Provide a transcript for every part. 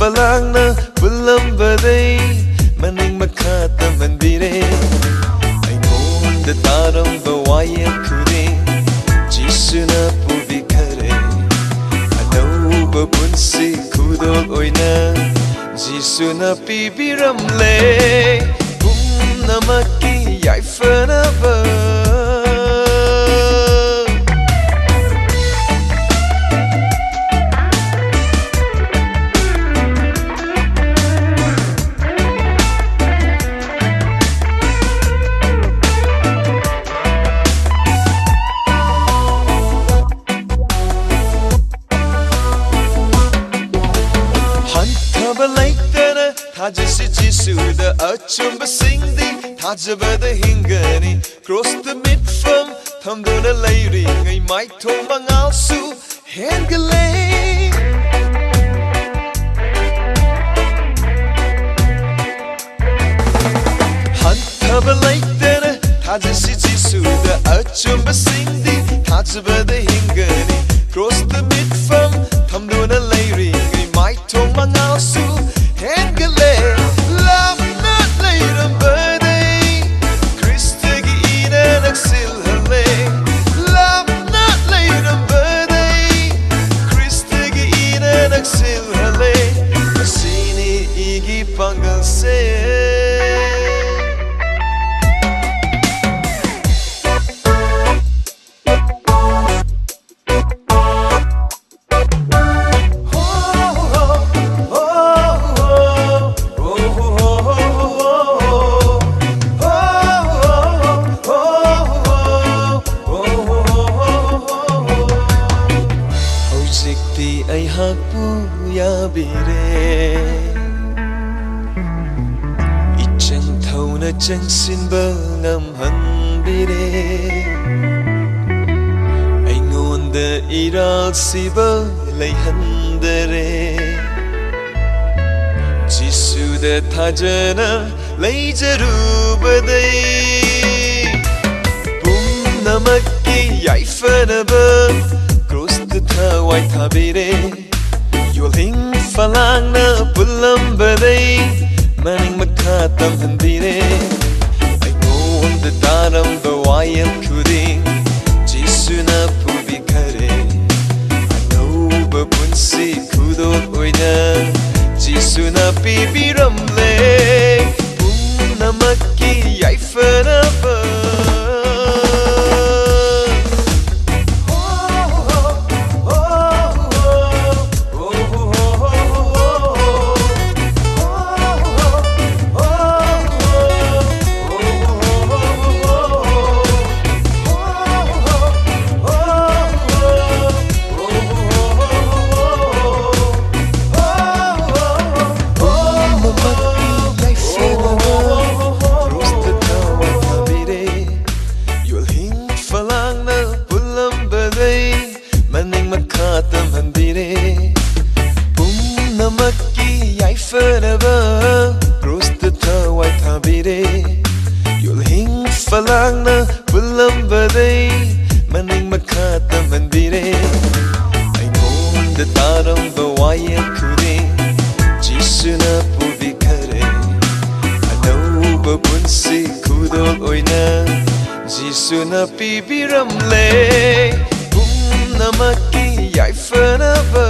falangna bulambadai maning makha tamanbire aingonda taramba wayam khuding Jisuna pubikhare anauba punsi khudol oina Jisuna pibiramle pumnamaki yaifanaba Thajasi Jisuda achumba singdi Thajabada hingani Cross the mid from Thamduna layri Ngay mai thong mangal su Hengale Hantaba laikdana Thajasi Jisuda achumba singdi Thajabada hingani Cross the mid from Thamduna layri Ngay mai thong mangal su Hengale love not later birthday Christagi ina naksil hale love not later birthday Christagi ina naksil hale Masini igi pangal se Ay hakpu ya bire Ichang thau na chang sin ba ngam han bire Ay ngonda iral si ba lay han dare Jisu da thajana lay jaru badai Bum namakki yai fana ba Wai thabire Yuling falang na bulambadai Maning makha tamhandire Ay ngon da daram ba wayam khuding Jisuna pubikhare Anau ba punsi khudol oina Jisuna pibiramle Pumnamaki yaifanaba Maning makha tamhandire Pumnamaki yaifanaba Cross the thawai thabire Yulhing falangna bulambadai Maning makha tamhandire Ay ngonda taramba wayam khuding Jisuna pubikhare Anauba punsi khudol oina Jisuna pibiramle Namaki yaifanaba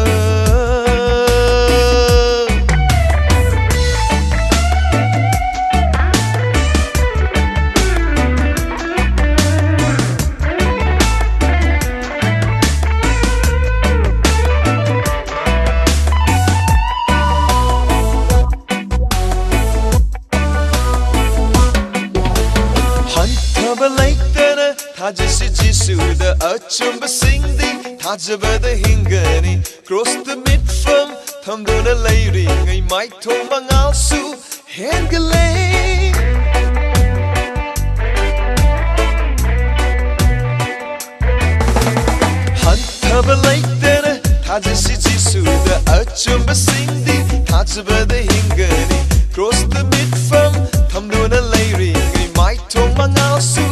Hantaba laikdana Thajasi Jisuda achumba singdi Thajabada hingani Cross the mid from Thamduna layri Ngay mai thong mangal su Hengale Hantaba laikdana Thajasi Jisuda achumba singdi Thajabada hingani Cross the mid from Thamduna layri Ngay mai thong mangal su